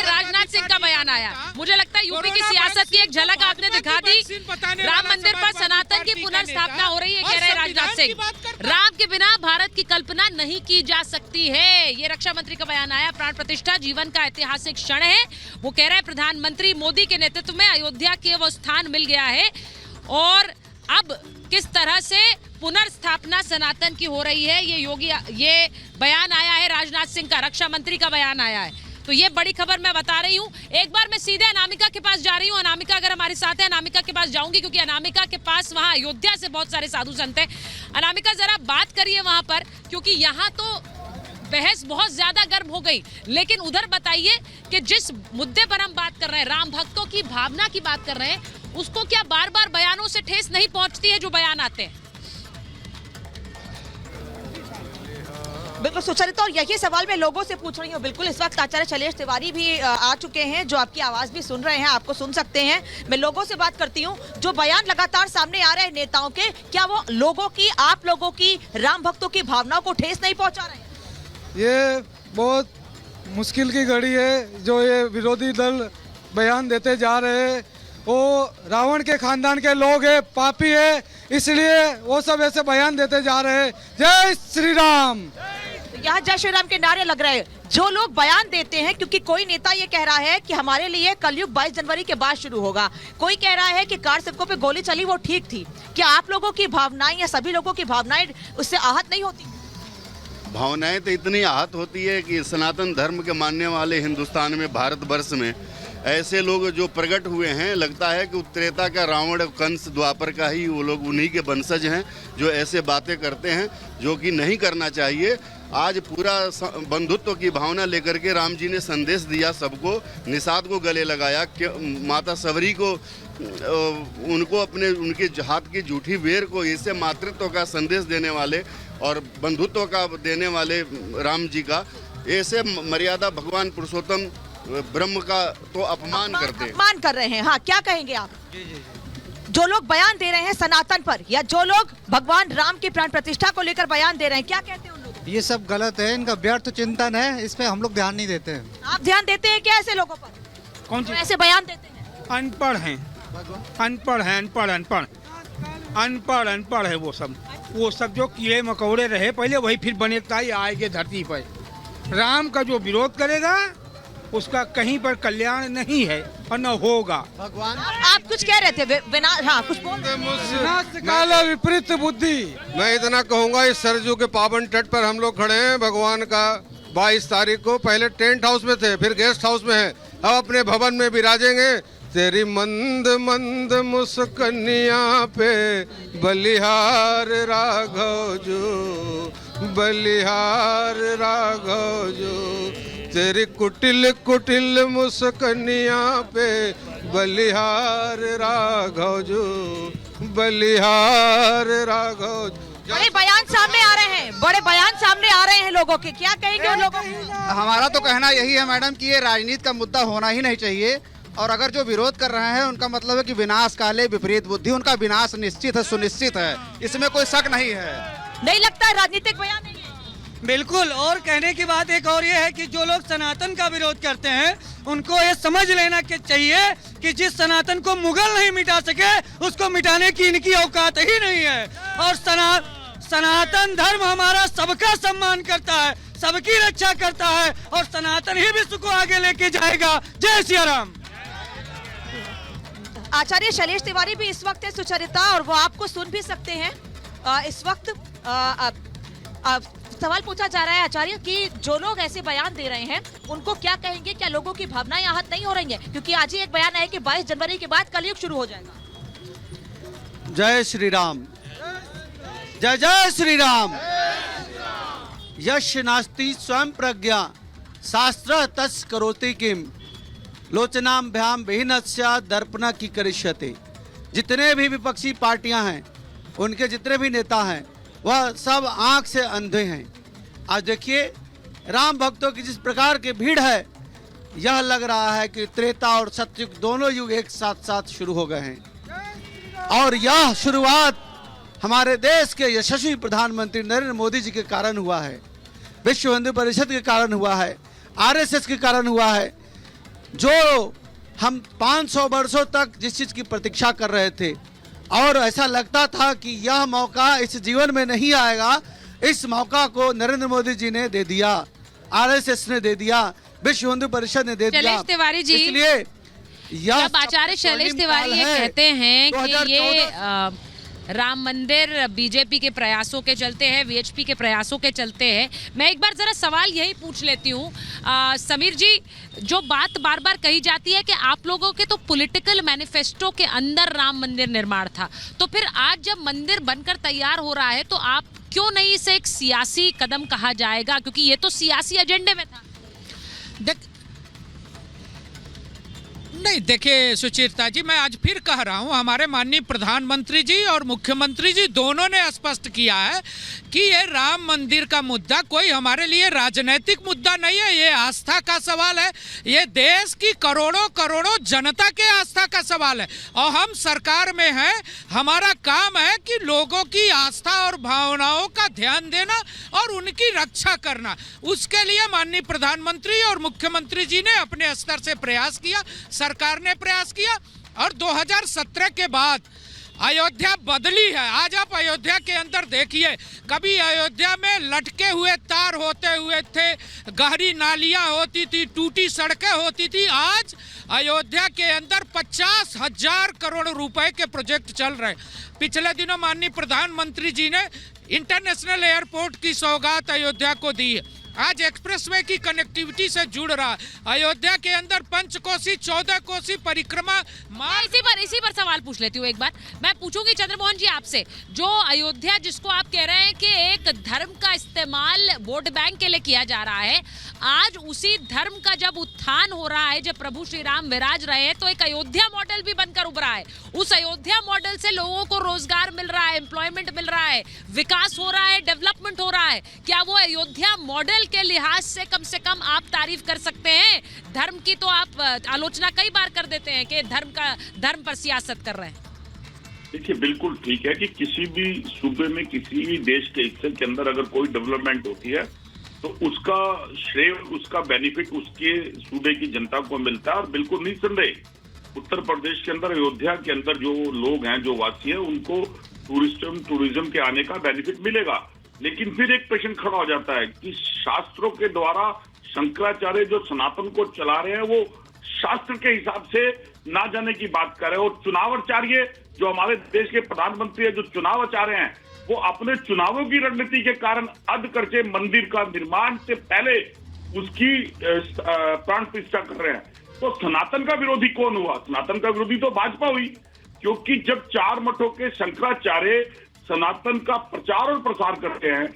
राजनाथ सिंह का बयान आया। मुझे लगता है यूपी की सियासत की एक झलक आपने दिखा दी। राम मंदिर पर सनातन की पुनर्स्थापना हो रही है, कह रहे राजनाथ सिंह। राम के बिना भारत की कल्पना नहीं की जा सकती है, ये रक्षा मंत्री का बयान आया। प्राण प्रतिष्ठा जीवन का ऐतिहासिक क्षण है, वो कह रहे हैं। प्रधानमंत्री मोदी के नेतृत्व में अयोध्या के वो स्थान मिल गया है और अब किस तरह से पुनर्स्थापना सनातन की हो रही है, ये बयान आया है राजनाथ सिंह का, रक्षा मंत्री का बयान आया है। तो ये बड़ी खबर मैं बता रही हूँ। एक बार मैं सीधे अनामिका के पास जा रही हूँ। अनामिका अगर हमारे साथ है, अनामिका के पास जाऊंगी क्योंकि अनामिका के पास वहाँ अयोध्या से बहुत सारे साधु संत हैं। अनामिका जरा बात करिए वहां पर, क्योंकि यहाँ तो बहस बहुत ज्यादा गर्म हो गई, लेकिन उधर बताइए कि जिस मुद्दे पर हम बात कर रहे हैं, राम भक्तों की भावना की बात कर रहे हैं, उसको क्या बार बार बयानों से ठेस नहीं पहुंचती है जो बयान आते हैं? बिल्कुल सुचरिता, और यही सवाल मैं लोगों से पूछ रही हूँ। बिल्कुल इस वक्त आचार्य शैलेश तिवारी भी आ चुके हैं, जो आपकी आवाज भी सुन रहे हैं, आपको सुन सकते हैं। मैं लोगों से बात करती हूँ। जो बयान लगातार सामने आ रहे हैं नेताओं के, क्या वो लोगों की, आप लोगों की, राम भक्तों की भावनाओं को ठेस नहीं पहुंचा रहे हैं? ये बहुत मुश्किल की घड़ी है जो ये विरोधी दल बयान देते जा रहे हैं। वो रावण के खानदान के लोग हैं, पापी है, इसलिए वो सब ऐसे बयान देते जा रहे हैं। जय श्री राम। यहाँ जय श्री राम के नारे लग रहे हैं। जो लोग बयान देते हैं, क्योंकि कोई नेता ये कह रहा है कि हमारे लिए कलयुग 22 जनवरी के बाद शुरू होगा, कोई कह रहा है कि कार सेवकों पे गोली चली वो ठीक थी। क्या आप लोगों की भावनाएं या सभी लोगों की भावनाएं उससे आहत नहीं होती? भावनाएं तो इतनी आहत होती है कि सनातन धर्म के मानने वाले हिंदुस्तान में, भारतवर्ष में ऐसे लोग जो प्रकट हुए हैं, लगता है कि त्रेता का रावण, कंस, द्वापर का ही वो लोग, उन्हीं के वंशज हैं जो ऐसे बातें करते हैं, जो कि नहीं करना चाहिए। आज पूरा बंधुत्व की भावना लेकर के राम जी ने संदेश दिया सबको, निषाद को गले लगाया, माता सबरी को, उनको अपने, उनके हाथ की जूठी बेर को, इससे मातृत्व का संदेश देने वाले और बंधुत्व का देने वाले राम जी का ऐसे मर्यादा भगवान पुरुषोत्तम ब्रह्म का तो अपमान कर रहे हैं। हाँ, क्या कहेंगे आप? जो लोग बयान दे रहे हैं सनातन पर, या जो लोग भगवान राम की प्राण प्रतिष्ठा को लेकर बयान दे रहे हैं, क्या कहते हैं उन लोगों? ये सब गलत है, इनका व्यर्थ चिंतन है, इस पे हम लोग ध्यान नहीं देते हैं। आप ध्यान देते हैं क्या ऐसे लोगों पर? कौन सी ऐसे बयान देते हैं? अनपढ़ हैं, अनपढ़ है वो सब जो कीड़े मकोड़े रहे पहले, वही फिर बनेगा ही आएंगे धरती पर। राम का जो विरोध करेगा उसका कहीं पर कल्याण नहीं है और न होगा। भगवान, आप कुछ कह रहे थे? हाँ, कुछ बोल काला विपरीत बुद्धि। मैं इतना कहूँगा, इस सरजू के पावन तट पर हम लोग खड़े हैं। भगवान का 22 तारीख को, पहले टेंट हाउस में थे, फिर गेस्ट हाउस में है, अब अपने भवन में विराजेंगे। तेरी मंद मंद मुस्कनिया पे बलिहार राघव जो, बलिहार राघव जो, तेरी कुटिल कुटिल मुस्कनिया पे बलिहार राघव जो, बलिहार राघव। बड़े बयान सामने आ रहे हैं, बड़े बयान सामने आ रहे हैं लोगों के, क्या कहेंगे उन लोगों को? हमारा तो कहना यही है मैडम कि ये राजनीति का मुद्दा होना ही नहीं चाहिए, और अगर जो विरोध कर रहे हैं उनका मतलब है कि विनाश काले विपरीत बुद्धि, उनका विनाश निश्चित है, सुनिश्चित है, इसमें कोई शक नहीं है। नहीं लगता राजनीतिक बयान नहीं है? बिल्कुल। और कहने की बात एक और ये है कि जो लोग सनातन का विरोध करते हैं उनको ये समझ लेना कि चाहिए कि जिस सनातन को मुगल नहीं मिटा सके, उसको मिटाने की इनकी औकात ही नहीं है। और सनातन धर्म हमारा सबका सम्मान करता है, सबकी रक्षा करता है, और सनातन ही विश्व को आगे लेके जाएगा। जय श्री राम। आचार्य शैलेश तिवारी भी इस वक्त है सुचरिता, और वो आपको सुन भी सकते हैं। इस वक्त सवाल पूछा जा रहा है आचार्य कि जो लोग ऐसे बयान दे रहे हैं उनको क्या कहेंगे? क्या लोगों की भावनाएं आहत नहीं हो रही हैं? क्योंकि आज ही एक बयान आया कि 22 जनवरी के बाद कलयुग शुरू हो जाएगा। जय श्री राम, जय जय श्री राम। यश नास्ति स्वयं प्रज्ञा शास्त्र तस् करोति किम, लोचनाम भ्याम विहीनस्य दर्पणा की करिष्यते। जितने भी विपक्षी पार्टियां हैं, उनके जितने भी नेता हैं, वह सब आंख से अंधे हैं। आज देखिए राम भक्तों की जिस प्रकार की भीड़ है, यह लग रहा है कि त्रेता और सतयुग दोनों युग एक साथ साथ शुरू हो गए हैं। और यह शुरुआत हमारे देश के यशस्वी प्रधानमंत्री नरेंद्र मोदी जी के कारण हुआ है, विश्व हिंदू परिषद के कारण हुआ है, आरएसएस के कारण हुआ है। जो हम 500 वर्षों तक जिस चीज़ की प्रतीक्षा कर रहे थे और ऐसा लगता था कि यह मौका इस जीवन में नहीं आएगा, इस मौका को नरेंद्र मोदी जी ने दे दिया, आरएसएस ने दे दिया, विश्व हिंदू परिषद ने दे दिया। शैलेश तिवारी जी, इसलिए जब आचार्य शैलेश तिवारी ये कहते हैं कि ये राम मंदिर बीजेपी के प्रयासों के चलते हैं, वीएचपी के प्रयासों के चलते हैं, मैं एक बार जरा सवाल यही पूछ लेती हूँ समीर जी, जो बात बार बार कही जाती है कि आप लोगों के तो पॉलिटिकल मैनिफेस्टो के अंदर राम मंदिर निर्माण था, तो फिर आज जब मंदिर बनकर तैयार हो रहा है तो आप क्यों नहीं इसे एक सियासी कदम कहा जाएगा, क्योंकि ये तो सियासी एजेंडे में था। नहीं, देखिए सुचित्रा जी, मैं आज फिर कह रहा हूं, हमारे माननीय प्रधानमंत्री जी और मुख्यमंत्री जी दोनों ने स्पष्ट किया है कि ये राम मंदिर का मुद्दा कोई हमारे लिए राजनीतिक मुद्दा नहीं है, ये आस्था का सवाल है, ये देश की करोड़ों करोड़ों जनता के आस्था का सवाल है और हम सरकार में हैं, हमारा काम है कि लोगों की आस्था और भावनाओं का ध्यान देना और उनकी रक्षा करना। उसके लिए माननीय प्रधानमंत्री और मुख्यमंत्री जी ने अपने स्तर से प्रयास किया, सरकार ने प्रयास किया और 2017 के बाद अयोध्या बदली है। आज आप अयोध्या के अंदर देखिए, कभी अयोध्या में लटके हुए तार होते हुए थे, गहरी नालियां होती थी, टूटी सड़कें होती थी, आज अयोध्या के अंदर 50,000 करोड़ रुपए के प्रोजेक्ट चल रहे। पिछले दिनों माननीय प्रधानमंत्री जी ने इंटरनेशनल एयरपोर्ट की सौगात अयोध्या को दी है। आज एक्सप्रेसवे की कनेक्टिविटी से जुड़ रहा है। अयोध्या के अंदर पंचकोसी 14 कोसी परिक्रमा मार्ग। इसी पर सवाल पूछ लेती हूँ एक बार, मैं पूछूंगी चंद्रमोहन जी आपसे, जो अयोध्या जिसको आप कह रहे हैं कि एक धर्म का इस्तेमाल वोट बैंक के लिए किया जा रहा है, आज उसी धर्म का जब उत्थान हो रहा है, जब प्रभु श्री राम विराज रहे हैं, तो एक अयोध्या मॉडल भी बनकर उभरा है। उस अयोध्या मॉडल से लोगों को रोजगार मिल रहा है, एम्प्लॉयमेंट मिल रहा है, विकास हो रहा है, डेवलपमेंट हो रहा है। क्या वो अयोध्या मॉडल के लिहाज से कम आप तारीफ कर सकते हैं? धर्म की तो आप आलोचना कई बार कर देते हैं कि धर्म पर सियासत कर रहे हैं। देखिए, बिल्कुल ठीक है कि किसी भी सूबे में, किसी भी देश के हिस्से के अंदर अगर कोई डेवलपमेंट होती है तो उसका श्रेय, उसका बेनिफिट उसके सूबे की जनता को मिलता है। और बिल्कुल निसंदेह उत्तर प्रदेश के अंदर, अयोध्या के अंदर जो लोग हैं, जो वासी हैं, उनको टूरिज्म के आने का बेनिफिट मिलेगा। लेकिन फिर एक प्रश्न खड़ा हो जाता है कि शास्त्रों के द्वारा शंकराचार्य जो सनातन को चला रहे हैं, वो शास्त्र के हिसाब से ना जाने की बात कर रहे हैं। और चुनावाचार्य जो हमारे देश के प्रधानमंत्री है, जो चुनावाचार्य हैं, वो अपने चुनावों की रणनीति के कारण अध करके मंदिर का निर्माण से पहले उसकी प्राण प्रतिष्ठा कर रहे हैं। तो सनातन का विरोधी कौन हुआ? सनातन का विरोधी तो भाजपा हुई, क्योंकि जब 4 मठों के शंकराचार्य सनातन का प्रचार और प्रसार करते हैं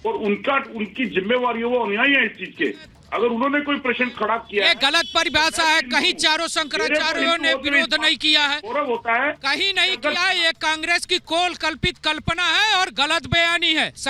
और उनकी जिम्मेवारी है, वो अनुयायी है इस चीज के। अगर उन्होंने कोई प्रश्न खड़ा किया, ये गलत परिभाषा है। कहीं चारों शंकराचार्यों ने विरोध नहीं किया है, होता है कहीं नहीं किया है। ये कांग्रेस की कोल कल्पित कल्पना है और गलत बयानी है।